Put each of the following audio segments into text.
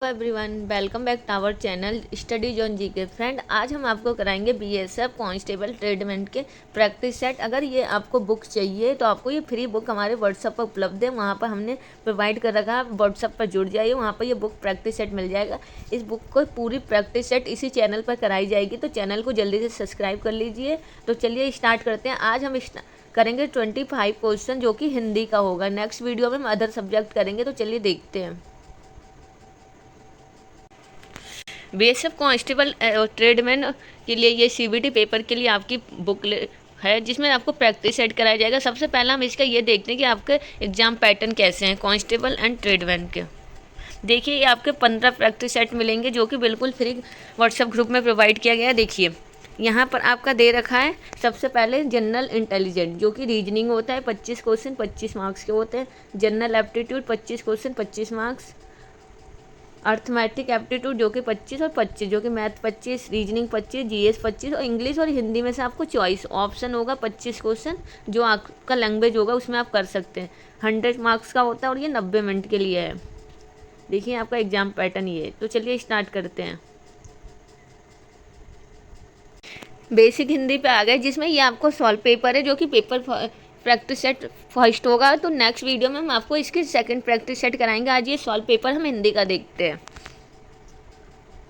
Everyone, welcome back to our channel study zone G K. Friend, आज हम आपको कराएंगे बीएसएफ कांस्टेबल ट्रेडमेंट के प्रैक्टिस सेट। अगर ये आपको बुक चाहिए तो आपको ये फ्री बुक हमारे व्हाट्सएप पर उपलब्ध है, वहाँ पर हमने प्रोवाइड कर रखा है। आप व्हाट्सएप पर जुड़ जाइए, वहाँ पर ये बुक प्रैक्टिस सेट मिल जाएगा। इस बुक को पूरी प्रैक्टिस सेट इसी चैनल पर कराई जाएगी, तो चैनल को जल्दी से सब्सक्राइब कर लीजिए। तो चलिए स्टार्ट करते हैं। आज हम करेंगे 25 क्वेश्चन जो कि हिंदी का होगा। नेक्स्ट वीडियो में हम अदर सब्जेक्ट करेंगे, तो चलिए देखते हैं। बीएसएफ कांस्टेबल ट्रेडमैन के लिए ये सीबीटी पेपर के लिए आपकी बुक है, जिसमें आपको प्रैक्टिस सेट कराया जाएगा। सबसे पहला हम इसका ये देखते हैं कि आपके एग्जाम पैटर्न कैसे हैं कांस्टेबल एंड ट्रेडमैन के। देखिए, ये आपके 15 प्रैक्टिस सेट मिलेंगे जो कि बिल्कुल फ्री व्हाट्सएप ग्रुप में प्रोवाइड किया गया है। देखिए, यहाँ पर आपका दे रखा है सबसे पहले जनरल इंटेलिजेंट, जो कि रीजनिंग होता है। 25 क्वेश्चन 25 मार्क्स के होते हैं। General aptitude 25 question 25 marks. Arithmetic aptitude जो कि 25 और 25, जो कि मैथ 25, रीजनिंग 25, जीएस 25 और इंग्लिश और हिंदी में से आपको चॉइस ऑप्शन होगा 25 क्वेश्चन, जो आपका लैंग्वेज होगा उसमें आप कर सकते हैं। 100 मार्क्स का होता है और ये 90 मिनट के लिए है। देखिए, आपका एग्जाम पैटर्न ये है। तो चलिए स्टार्ट करते हैं। बेसिक हिंदी पे आ गए, जिसमें ये आपको सॉल्व पेपर है, जो कि पेपर प्रैक्टिस सेट फर्स्ट होगा। तो नेक्स्ट वीडियो में हम आपको इसकी सेकंड प्रैक्टिस सेट कराएंगे। आज ये सॉल्व पेपर हम हिंदी का देखते हैं।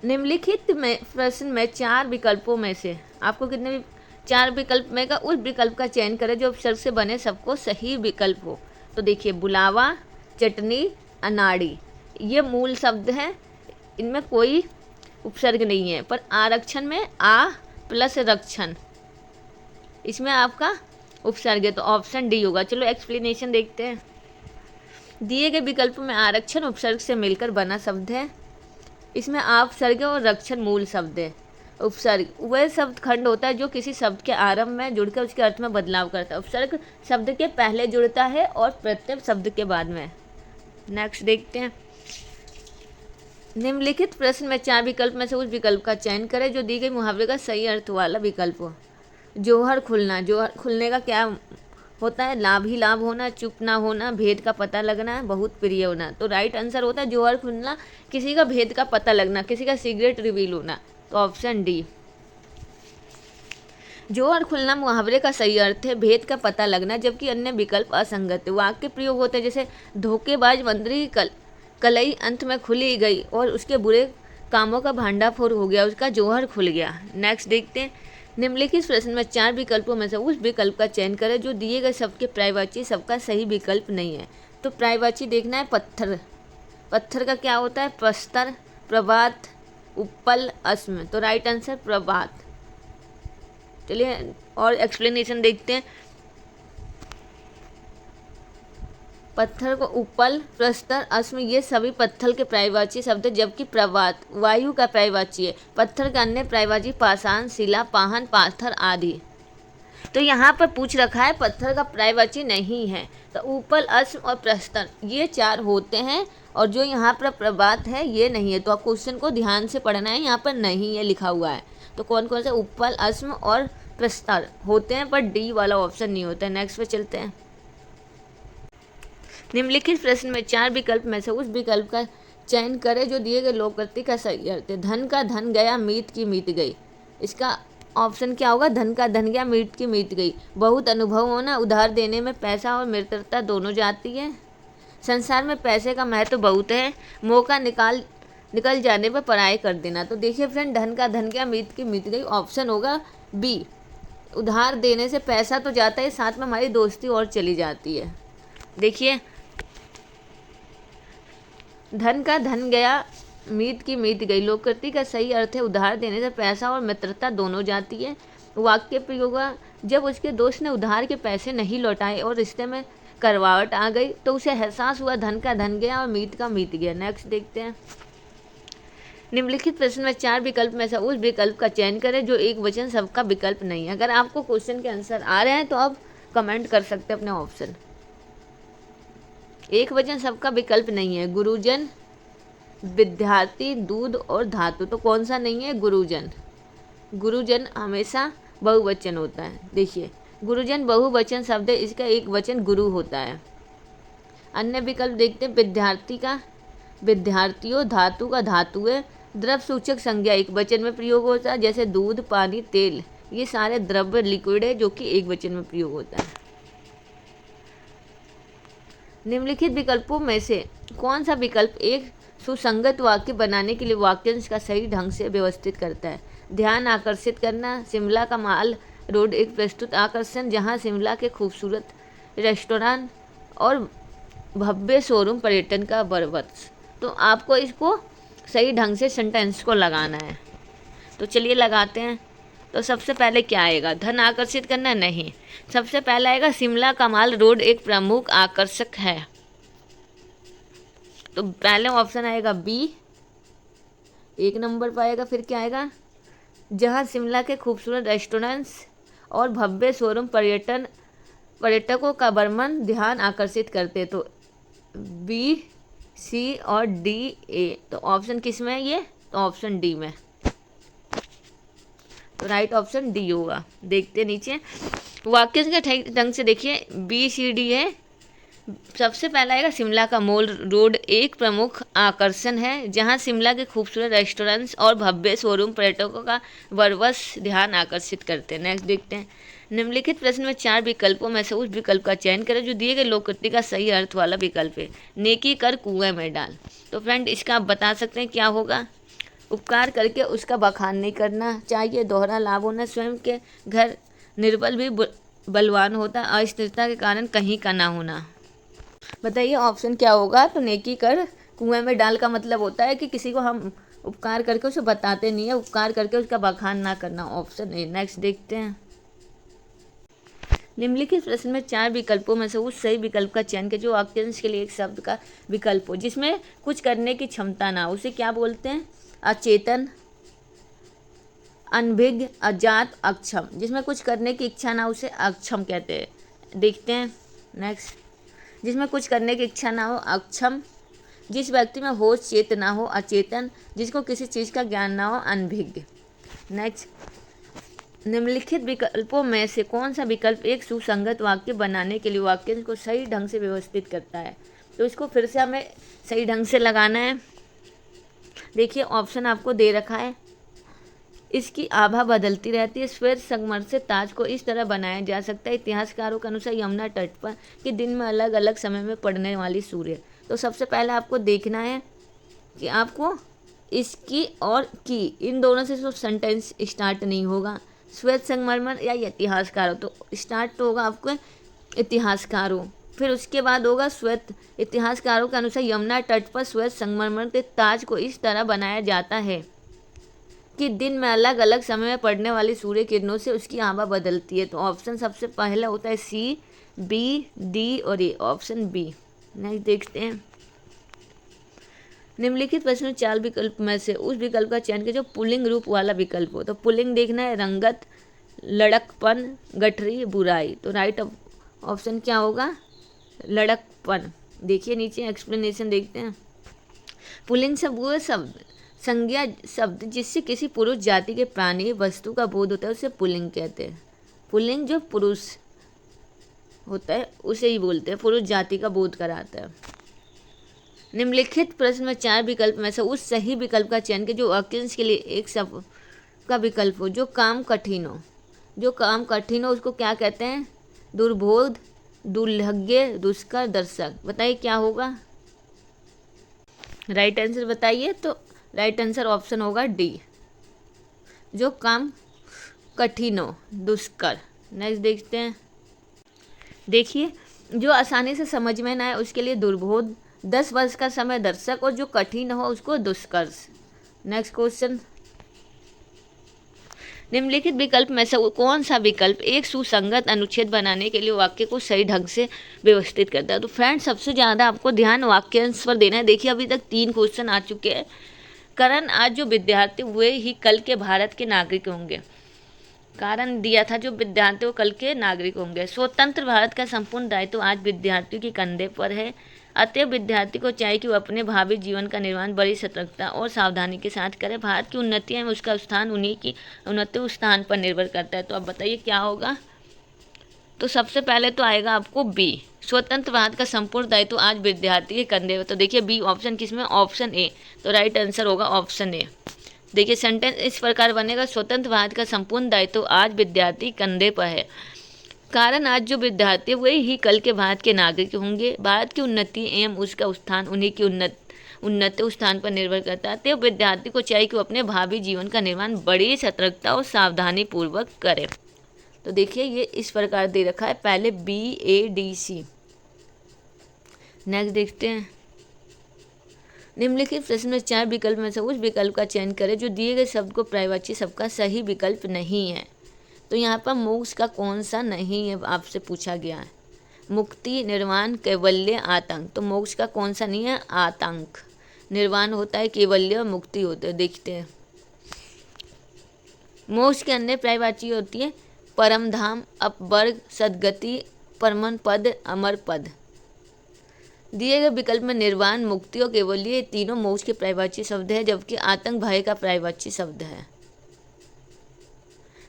निम्नलिखित में प्रश्न में 4 विकल्पों में से आपको कितने 4 विकल्प में का उस विकल्प का चयन करें जो उपसर्ग से बने सबको सही विकल्प हो। तो देखिए, बुलावा, चटनी, अनाड़ी, ये मूल शब्द हैं। इनमें कोई उपसर्ग नहीं है, पर आरक्षण में आ प्लस रक्षण, इसमें आपका उपसर्ग है, तो ऑप्शन डी होगा। चलो एक्सप्लेनेशन देखते हैं। दिए गए विकल्प में आरक्षण उपसर्ग से मिलकर बना शब्द है। इसमें उपसर्ग और रक्षण मूल शब्द है। उपसर्ग वह शब्द खंड होता है जो किसी शब्द के आरंभ में जुड़कर उसके अर्थ में बदलाव करता है। उपसर्ग शब्द के पहले जुड़ता है और प्रत्यय शब्द के बाद में। नेक्स्ट देखते हैं। निम्नलिखित प्रश्न में 4 विकल्प में से उस विकल्प का चयन करें जो दी गई मुहावरे का सही अर्थ वाला विकल्प हो। जोहर खुलना, जोहर खुलने का क्या होता है? लाभ ही लाभ होना, चुप ना होना, भेद का पता लगना, बहुत प्रिय होना। तो राइट आंसर होता है जोहर खुलना, किसी का भेद का पता लगना, किसी का सीक्रेट रिवील होना। तो ऑप्शन डी। जोहर खुलना मुहावरे का सही अर्थ है भेद का पता लगना, जबकि अन्य विकल्प असंगत है। वाक्य प्रयोग होते हैं जैसे धोखेबाज मंत्री कलई अंत में खुली गई और उसके बुरे कामों का भांडाफोड़ हो गया, उसका जोहर खुल गया। नेक्स्ट देखते हैं। निम्नलिखित प्रश्न में 4 विकल्पों में से उस विकल्प का चयन करें जो दिए गए शब्द के पर्यायवाची शब्द का सही विकल्प नहीं है। तो पर्यायवाची देखना है पत्थर। पत्थर का क्या होता है? प्रस्तर, प्रभात, उपल, अस्म। तो राइट आंसर प्रभात। चलिए और एक्सप्लेनेशन देखते हैं। पत्थर को उपल, प्रस्तर, अस्म, ये सभी पत्थर के पर्यायवाची शब्द है, जबकि प्रभात वायु का पर्यायवाची है। पत्थर का अन्य पर्यायवाची पाषाण, शिला, पाहन, पाथर आदि। तो यहाँ पर पूछ रखा है पत्थर का पर्यायवाची नहीं है। तो उपल, अस्म और प्रस्तर ये 4 होते हैं, और जो यहाँ पर प्रभात है ये नहीं है। तो आप क्वेश्चन को ध्यान से पढ़ना है, यहाँ पर नहीं है लिखा हुआ है। तो कौन कौन से उपल, अस्म और प्रस्तर होते हैं, पर डी वाला ऑप्शन नहीं होता है। नेक्स्ट पे चलते हैं। निम्नलिखित प्रश्न में 4 विकल्प में से उस विकल्प का चयन करें जो दिए गए लोकोक्ति का सही अर्थ है। धन का धन गया, मीत की मीत गई। इसका ऑप्शन क्या होगा? धन का धन गया, मीत की मीत गई। बहुत अनुभव होना, उधार देने में पैसा और मित्रता दोनों जाती है। संसार में पैसे का महत्व बहुत है, मौका निकल जाने पर पराये कर देना। तो देखिए फ्रेंड, धन का धन गया, मीत की मीत गई, ऑप्शन होगा बी। उधार देने से पैसा तो जाता है, साथ में हमारी दोस्ती और चली जाती है। देखिए, धन का धन गया, मीत की मीत गई। लोकोक्ति का सही अर्थ है उधार देने से पैसा और मित्रता दोनों जाती है। वाक्य प्रयोग: जब उसके दोस्त ने उधार के पैसे नहीं लौटाए और रिश्ते में करवाहट आ गई तो उसे एहसास हुआ धन का धन गया और मीत का मीत गया। नेक्स्ट देखते हैं। निम्नलिखित प्रश्न में 4 विकल्प में से उस विकल्प का चयन करें जो एक वचन सबका विकल्प नहीं है। अगर आपको क्वेश्चन के आंसर आ रहे हैं तो आप कमेंट कर सकते हैं अपने ऑप्शन। एक वचन सबका विकल्प नहीं है। गुरुजन, विद्यार्थी, दूध और धातु। तो कौन सा नहीं है? गुरुजन। गुरुजन हमेशा बहुवचन होता है। देखिए, गुरुजन बहुवचन शब्द है, इसका एक वचन गुरु होता है। अन्य विकल्प देखते हैं। विद्यार्थी का विद्यार्थियों, धातु का धातुएं द्रव सूचक संज्ञा एक वचन में प्रयोग होता है, जैसे दूध, पानी, तेल, ये सारे द्रव्य लिक्विड है जो कि एक वचन में प्रयोग होता है। निम्नलिखित विकल्पों में से कौन सा विकल्प एक सुसंगत वाक्य बनाने के लिए वाक्यांश का सही ढंग से व्यवस्थित करता है? ध्यान आकर्षित करना, शिमला का माल रोड एक प्रस्तुत आकर्षण, जहां शिमला के खूबसूरत रेस्टोरेंट और भव्य शोरूम पर्यटन का बरवत्स। तो आपको इसको सही ढंग से सेंटेंस को लगाना है। तो चलिए लगाते हैं। तो सबसे पहले क्या आएगा? धन आकर्षित करना नहीं। सबसे पहला आएगा शिमला का माल रोड एक प्रमुख आकर्षक है। तो पहले ऑप्शन आएगा बी, 1 नंबर पर आएगा। फिर क्या आएगा? जहां शिमला के खूबसूरत रेस्टोरेंट्स और भव्य शोरूम पर्यटकों का बर्मन ध्यान आकर्षित करते। तो बी, सी और डी, ए। तो ऑप्शन किस में है ये? तो ऑप्शन डी में। तो राइट ऑप्शन डी होगा। देखते नीचे वाक्य के ढंग से देखिए, बी सी डी है। सबसे पहला आएगा शिमला का मॉल रोड एक प्रमुख आकर्षण है, जहां शिमला के खूबसूरत रेस्टोरेंट्स और भव्य शोरूम पर्यटकों का बरवस ध्यान आकर्षित करते हैं। नेक्स्ट देखते हैं। निम्नलिखित प्रश्न में 4 विकल्पों में से उस विकल्प का चयन करें जो दिए गए लोकोक्ति का सही अर्थ वाला विकल्प है। नेकी कर कुएं में डाल। तो फ्रेंड इसका आप बता सकते हैं क्या होगा? उपकार करके उसका बखान नहीं करना चाहिए, दोहरा लाभ होना, स्वयं के घर निर्बल भी बलवान होता, अस्थिरता के कारण कहीं का ना होना। बताइए ऑप्शन क्या होगा? तो नेकी कर कुएं में डाल का मतलब होता है कि किसी को हम उपकार करके उसे बताते नहीं है, उपकार करके उसका बखान ना करना। Option A. नेक्स्ट देखते हैं। निम्नलिखित प्रश्न में 4 विकल्पों में से उस सही विकल्प का चयन करें जो वाक्यांश के लिए एक शब्द का विकल्प हो, जिसमें कुछ करने की क्षमता ना हो। उसे क्या बोलते हैं? अचेतन, अनभिज्ञ, अजात, अक्षम। जिसमें कुछ करने की इच्छा ना हो उसे अक्षम कहते हैं। देखते हैं नेक्स्ट। जिसमें कुछ करने की इच्छा ना हो अक्षम, जिस व्यक्ति में होश चेत ना हो अचेतन, जिसको किसी चीज़ का ज्ञान ना हो अनभिज्ञ। नेक्स्ट। निम्नलिखित विकल्पों में से कौन सा विकल्प एक सुसंगत वाक्य बनाने के लिए वाक्य को सही ढंग से व्यवस्थित करता है? तो इसको फिर से हमें सही ढंग से लगाना है। देखिए ऑप्शन आपको दे रखा है। इसकी आभा बदलती रहती है। श्वेत संगमरमर से ताज को इस तरह बनाया जा सकता है इतिहासकारों के अनुसार यमुना तट पर कि दिन में अलग अलग समय में पड़ने वाली सूर्य। तो सबसे पहले आपको देखना है कि आपको इसकी और की इन दोनों से तो सेंटेंस स्टार्ट नहीं होगा। श्वेत संगमरमर या इतिहासकारों, तो स्टार्ट तो होगा आपको इतिहासकारों, फिर उसके बाद होगा श्वेत। इतिहासकारों के अनुसार यमुना तट पर श्वेत संगमरमर के ताज को इस तरह बनाया जाता है कि दिन में अलग अलग समय में पड़ने वाली सूर्य किरणों से उसकी आभा बदलती है। तो ऑप्शन सबसे पहला होता है सी, बी, डी और ए। Option B. नेक्स्ट देखते हैं। निम्नलिखित प्रश्न 4 विकल्प में से उस विकल्प का चयन करें जो पुल्लिंग रूप वाला विकल्प हो। तो पुल्लिंग देखना है रंगत, लड़कपन, गठरी, बुराई। तो राइट ऑप्शन क्या होगा? लड़कपन। देखिए नीचे एक्सप्लेनेशन देखते हैं। पुल्लिंग शब्द वो शब्द संज्ञा शब्द जिससे किसी पुरुष जाति के प्राणी वस्तु का बोध होता है उसे पुल्लिंग कहते हैं। पुल्लिंग जो पुरुष होता है उसे ही बोलते हैं, पुरुष जाति का बोध कराता है। निम्नलिखित प्रश्न में 4 विकल्प में से उस सही विकल्प का चयन करें जो वाक्यांश के लिए एक शब्द का विकल्प हो। जो काम कठिन हो, जो काम कठिन हो उसको क्या कहते हैं? दुर्बोध, दुर्लभ्य, दुष्कर, दर्शक। बताइए क्या होगा? राइट आंसर बताइए। तो राइट आंसर ऑप्शन होगा डी, जो काम कठिन हो, दुष्कर। नेक्स्ट देखते हैं। देखिए जो आसानी से समझ में ना आए उसके लिए दुर्बोध, 10 वर्ष का समय दर्शक और जो कठिन हो उसको दुष्कर्ष। Next question. निम्नलिखित विकल्प में से कौन सा विकल्प एक सुसंगत अनुच्छेद बनाने के लिए वाक्य को सही ढंग से व्यवस्थित करता है? तो फ्रेंड्स सबसे ज़्यादा आपको ध्यान वाक्यांश पर देना है। देखिए अभी तक 3 क्वेश्चन आ चुके हैं। कारण आज जो विद्यार्थी हुए ही कल के भारत के नागरिक होंगे। कारण दिया था जो विद्यार्थी वो कल के नागरिक होंगे। स्वतंत्र भारत का संपूर्ण दायित्व आज विद्यार्थियों के कंधे पर है। अतएव विद्यार्थी को चाहिए कि वो अपने भावी जीवन का निर्माण बड़ी सतर्कता और सावधानी के साथ करे। भारत की उन्नति में उसका स्थान उन्हीं की उन्नति स्थान पर निर्भर करता है। तो अब बताइए क्या होगा? तो सबसे पहले तो आएगा आपको बी, स्वतंत्र भारत का संपूर्ण दायित्व आज विद्यार्थी के कंधे पर। तो देखिए बी ऑप्शन किसमें, ऑप्शन ए, तो राइट आंसर होगा ऑप्शन ए। देखिए सेंटेंस इस प्रकार बनेगा, स्वतंत्र भारत का संपूर्ण दायित्व आज विद्यार्थी कंधे पर है। कारण आज जो विद्यार्थी है वही ही कल के भारत के नागरिक होंगे। भारत की उन्नति एवं उसका उत्थान उन्हीं की उन्नत स्थान पर निर्भर करता है। तो विद्यार्थी को चाहिए कि वो अपने भावी जीवन का निर्माण बड़ी सतर्कता और सावधानी पूर्वक करे। तो देखिए ये इस प्रकार दे रखा है, पहले BADC। नेक्स्ट देखते हैं, निम्नलिखित प्रश्न में 4 विकल्प में से उस विकल्प का चयन करें जो दिए गए शब्द को पर्यायवाची शब्द का सही विकल्प नहीं है। तो यहाँ पर मोक्ष का कौन सा नहीं है आपसे पूछा गया है, मुक्ति, निर्वाण, कैवल्य, आतंक। तो मोक्ष का कौन सा नहीं है, आतंक। निर्वाण होता है, कैवल्य और मुक्ति होते हैं। देखते हैं, मोक्ष के अन्य पर्यायवाची होती है परम धाम, अपवर्ग, सद्गति, परमन पद, अमर पद। दिए गए विकल्प में निर्वाण, मुक्ति और कैवल्य ये तीनों मोक्ष के पर्यायवाची शब्द है, जबकि आतंक भय का पर्यायवाची शब्द है।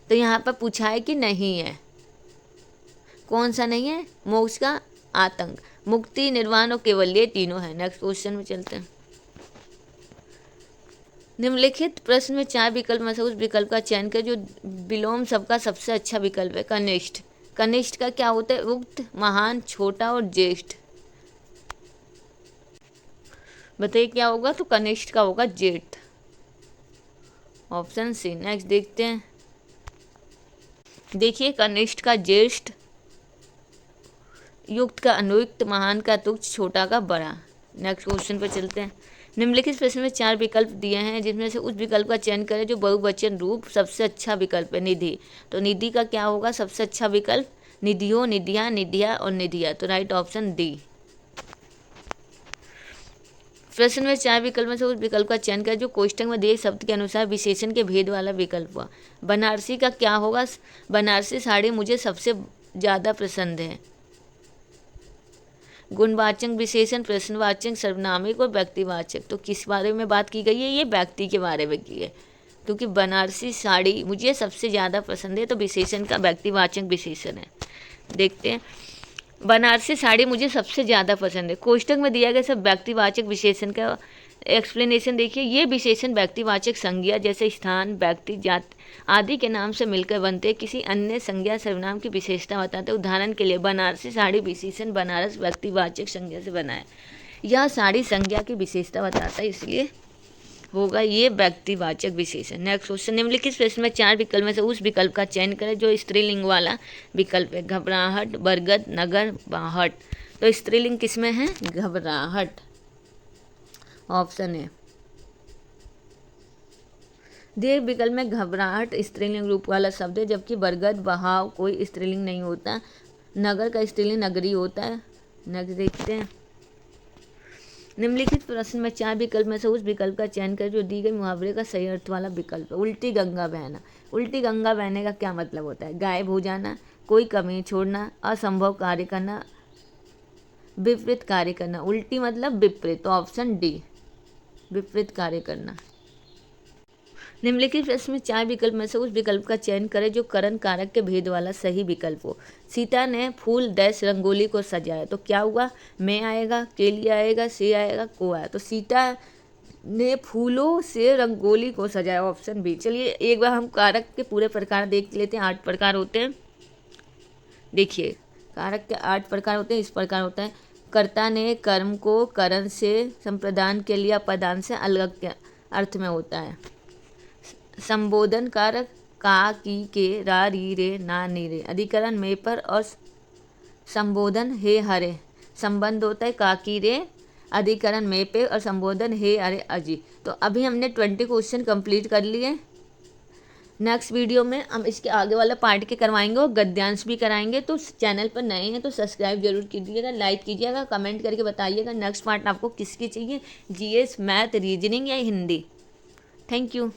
तो यहाँ पर पूछा है कि नहीं है, कौन सा नहीं है, मोक्ष का, आतंक, मुक्ति, निर्वाण और कैवल्य तीनों है। नेक्स्ट क्वेश्चन में चलते हैं, निम्नलिखित प्रश्न में 4 विकल्प में से उस विकल्प का चयन कर जो विलोम शब्द का सबसे अच्छा विकल्प है। कनिष्ठ, कनिष्ठ का क्या होता है, उक्त, महान, छोटा और ज्येष्ठ। बताइए क्या होगा, तो कनिष्ठ का होगा जेठ, ऑप्शन सी। नेक्स्ट देखते हैं, देखिए कनिष्ठ का ज्येष्ठ, युक्त का अनुयुक्त, महान का तुच्छ, छोटा का बड़ा। नेक्स्ट क्वेश्चन पर चलते हैं, निम्नलिखित प्रश्न में 4 विकल्प दिए हैं जिसमें से उस विकल्प का चयन करें जो बहुवचन रूप सबसे अच्छा विकल्प है। निधि, तो निधि का क्या होगा सबसे अच्छा विकल्प, निधियों, निधिया, निधिया और निधिया। तो राइट ऑप्शन डी। प्रश्न में 4 विकल्प में से उस विकल्प का चयन करें जो कोष्ठक में दिए शब्द के अनुसार विशेषण के भेद वाला विकल्प हुआ। बनारसी का क्या होगा, बनारसी साड़ी मुझे सबसे ज़्यादा पसंद है। गुणवाचक विशेषण, प्रश्नवाचक, सर्वनामिक और व्यक्तिवाचक। तो किस बारे में बात की गई है, ये व्यक्ति के बारे में की है, क्योंकि बनारसी साड़ी मुझे सबसे ज़्यादा पसंद है, तो विशेषण का व्यक्तिवाचक विशेषण है। देखते हैं, बनारसी साड़ी मुझे सबसे ज़्यादा पसंद है। कोष्ठक में दिया गया सब व्यक्तिवाचक विशेषण का एक्सप्लेनेशन देखिए। ये विशेषण व्यक्तिवाचक संज्ञा जैसे स्थान, व्यक्ति, जाति आदि के नाम से मिलकर बनते किसी अन्य संज्ञा सर्वनाम की विशेषता बताते हैं। उदाहरण के लिए बनारसी साड़ी विशेषण बनारस व्यक्तिवाचक संज्ञा से बना है। यह साड़ी संज्ञा की विशेषता बताता है, इसलिए होगा ये व्यक्तिवाचक विशेषण। नेक्स्ट क्वेश्चन, निम्नलिखित प्रश्न में 4 विकल्प में से उस विकल्प का चयन करें जो स्त्रीलिंग वाला विकल्प है। घबराहट, बरगद, नगर, बाहट। तो स्त्रीलिंग किसमें है, घबराहट, ऑप्शन है। दिए विकल्प में घबराहट स्त्रीलिंग रूप वाला शब्द है, जबकि बरगद, बहाव कोई स्त्रीलिंग नहीं होता। नगर का स्त्रीलिंग नगरी होता है। नेक्स्ट देखते हैं, निम्नलिखित प्रश्न में 4 विकल्प में से उस विकल्प का चयन कर जो दी गई मुहावरे का सही अर्थ वाला विकल्प है। उल्टी गंगा बहना, उल्टी गंगा बहने का क्या मतलब होता है, गायब हो जाना, कोई कमी छोड़ना, असंभव कार्य करना, विपरीत कार्य करना। उल्टी मतलब विपरीत, तो ऑप्शन डी, विपरीत कार्य करना। निम्नलिखित प्रश्न में 4 विकल्प में से उस विकल्प का चयन करें जो करण कारक के भेद वाला सही विकल्प हो। सीता ने फूल डैश रंगोली को सजाया। तो क्या हुआ, मैं आएगा, के लिए आएगा, से आएगा, को आया। तो सीता ने फूलों से रंगोली को सजाया, ऑप्शन बी। चलिए एक बार हम कारक के पूरे प्रकार देख लेते हैं। 8 प्रकार होते हैं। देखिए कारक के 8 प्रकार होते हैं। इस प्रकार होता है, कर्ता ने कर्म को करण से संप्रदान के लिए पदान से अलग के अर्थ में होता है। संबोधन कारक का, की, के, रा, री, रे, ना, नी, रे। अधिकरण में पर और संबोधन हे, हरे। संबंध होता है का, की, रे, अधिकरण में पे और संबोधन हे, हरे, अजी। तो अभी हमने 20 क्वेश्चन कंप्लीट कर लिए। नेक्स्ट वीडियो में हम इसके आगे वाला पार्ट के करवाएंगे और गद्यांश भी कराएंगे। तो चैनल पर नए हैं तो सब्सक्राइब जरूर कीजिएगा, लाइक कीजिएगा, कमेंट करके बताइएगा नेक्स्ट पार्ट आपको किसकी चाहिए, जीएस, मैथ, रीजनिंग या हिंदी। Thank you.